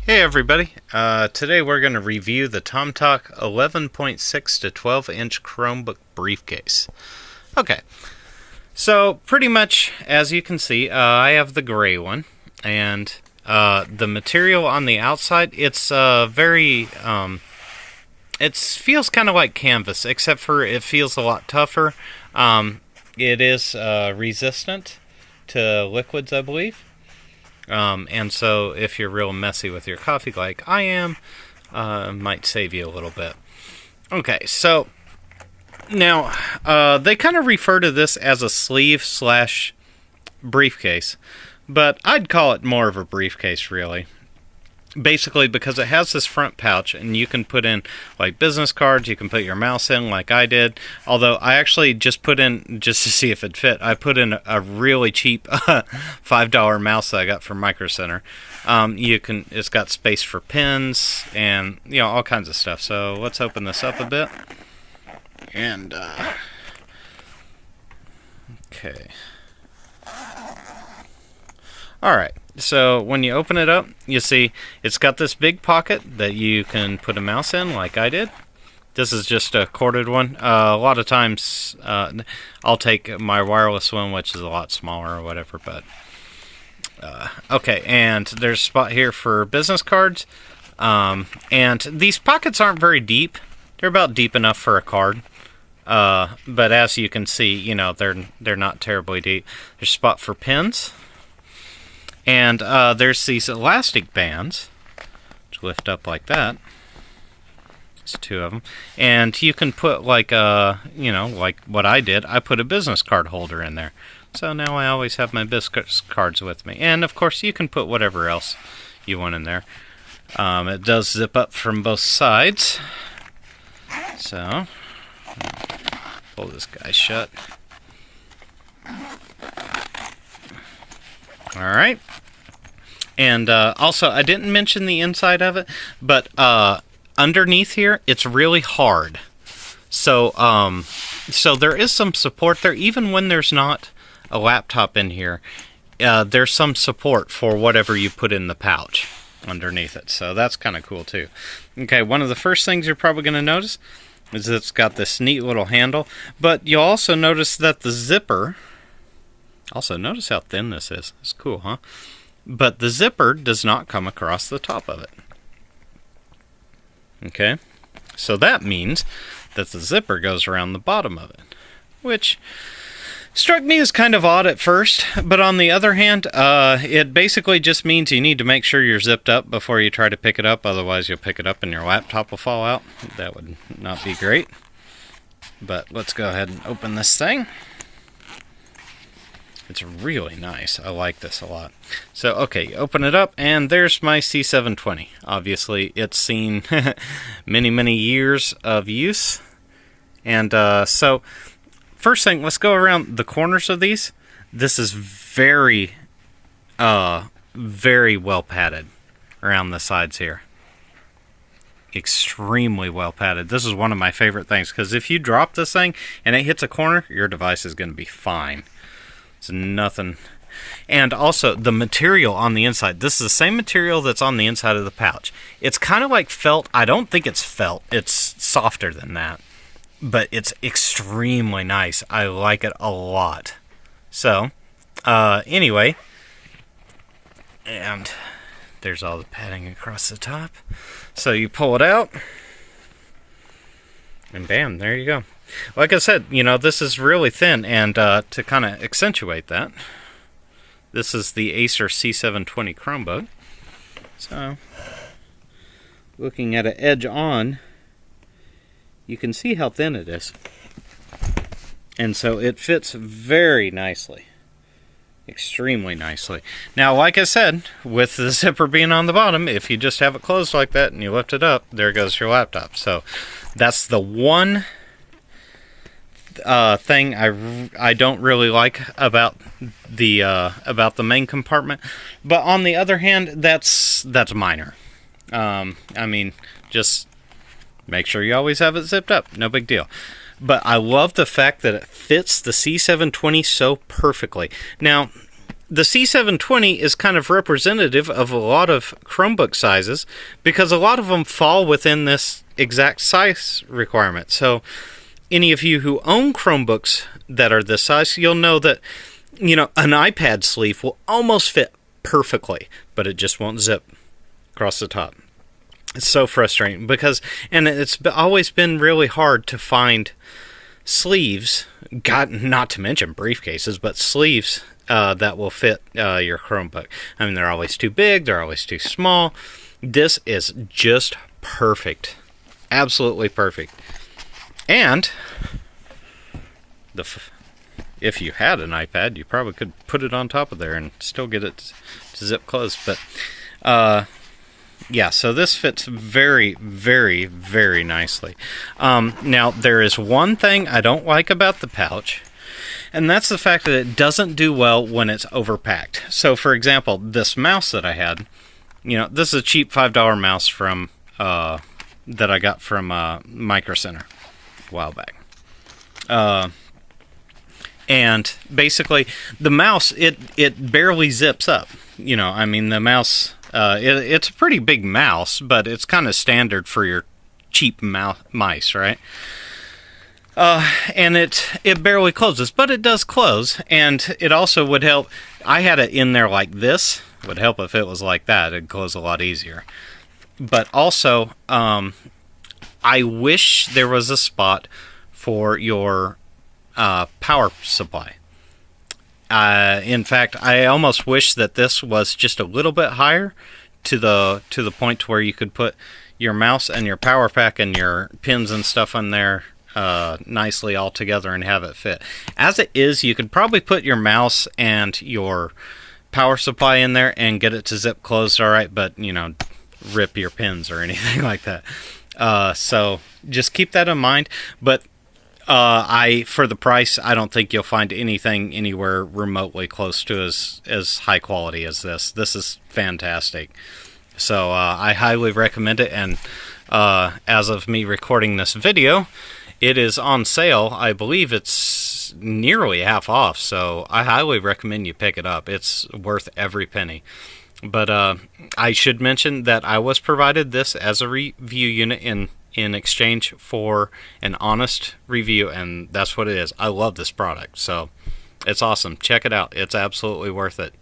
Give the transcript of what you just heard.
Hey everybody, today we're going to review the Tomtoc 11.6 to 12-inch Chromebook Briefcase. Okay, so pretty much as you can see, I have the gray one, and the material on the outside, it's it feels kind of like canvas, except for it feels a lot tougher. It is resistant to liquids, I believe. And so if you're real messy with your coffee like I am, might save you a little bit. Okay, so now they kind of refer to this as a sleeve slash briefcase, but I'd call it more of a briefcase, really. Basically, because it has this front pouch, and you can put in like business cards, you can put your mouse in like I did. Although I actually just put in, just to see if it fit, I put in a really cheap $5 mouse that I got from Micro Center. It's got space for pens and all kinds of stuff. So let's open this up a bit. And okay. Alright, so when you open it up, you see it's got this big pocket that you can put a mouse in, like I did. This is just a corded one. A lot of times I'll take my wireless one, which is a lot smaller or whatever, but okay, and there's a spot here for business cards. And these pockets aren't very deep. They're about deep enough for a card. But as you can see, they're not terribly deep. There's a spot for pens. And there's these elastic bands, which lift up like that. There's two of them. And you can put like what I did. I put a business card holder in there. So now I always have my business cards with me. And of course you can put whatever else you want in there. It does zip up from both sides. So, pull this guy shut. Alright. And also, I didn't mention the inside of it, but underneath here, it's really hard. So there is some support there, even when there's not a laptop in here. There's some support for whatever you put in the pouch underneath it. So that's kind of cool, too. Okay, one of the first things you're probably going to notice is it's got this neat little handle. But you'll also notice that the zipper... Also, notice how thin this is. It's cool, huh? But the zipper does not come across the top of it. Okay? So that means that the zipper goes around the bottom of it. Which struck me as kind of odd at first. But on the other hand, it basically just means you need to make sure you're zipped up before you try to pick it up. Otherwise, you'll pick it up and your laptop will fall out. That would not be great. But let's go ahead and open this thing. It's really nice. I like this a lot. So, okay, open it up, and there's my C720. Obviously, it's seen many, many years of use. And so, first thing, let's go around the corners of these. This is very, very well padded around the sides here. Extremely well padded. This is one of my favorite things, because if you drop this thing and it hits a corner, your device is going to be fine. It's nothing. And also, the material on the inside. This is the same material that's on the inside of the pouch. It's kind of like felt. I don't think it's felt. It's softer than that. But it's extremely nice. I like it a lot. So, anyway. And there's all the padding across the top. So you pull it out. And bam, there you go. Like I said, this is really thin, and to kind of accentuate that, this is the Acer C720 Chromebook. So, looking at it edge on, you can see how thin it is. And so it fits very nicely. Extremely nicely. Now, like I said, with the zipper being on the bottom, if you just have it closed like that and you lift it up, there goes your laptop. So, that's the one thing I don't really like about the main compartment. But on the other hand, that's minor. I mean, just make sure you always have it zipped up. No big deal. But I love the fact that it fits the C720 so perfectly. Now, the C720 is kind of representative of a lot of Chromebook sizes because a lot of them fall within this exact size requirement. So any of you who own Chromebooks that are this size, you'll know that, you know, an iPad sleeve will almost fit perfectly, but it just won't zip across the top. It's so frustrating because, and it's always been really hard to find sleeves, not to mention briefcases, but sleeves that will fit your Chromebook. I mean, they're always too big, they're always too small. This is just perfect. Absolutely perfect. And if you had an iPad, you probably could put it on top of there and still get it to zip closed. But yeah, so this fits very, very, very nicely. Now, there is one thing I don't like about the pouch, and that's the fact that it doesn't do well when it's overpacked. So, for example, this mouse that I had, you know, this is a cheap $5 mouse from that I got from Micro Center a while back. And basically, the mouse, it barely zips up. You know, I mean, the mouse, it's a pretty big mouse, but it's kind of standard for your cheap mice, right? And it barely closes, but it does close, and it also would help. I had it in there like this. It would help if it was like that. It'd close a lot easier. But also, I wish there was a spot for your power supply. In fact, I almost wish that this was just a little bit higher to the point where you could put your mouse and your power pack and your pins and stuff on there nicely all together and have it fit. As it is, you could probably put your mouse and your power supply in there and get it to zip closed all right, but, you know, rip your pins or anything like that. So just keep that in mind. But for the price, I don't think you'll find anything anywhere remotely close to as high quality as this. This is fantastic. So I highly recommend it. And as of me recording this video, it is on sale. I believe it's nearly half off. So I highly recommend you pick it up. It's worth every penny. But I should mention that I was provided this as a review unit in exchange for an honest review, and that's what it is. I love this product, so it's awesome. Check it out. It's absolutely worth it.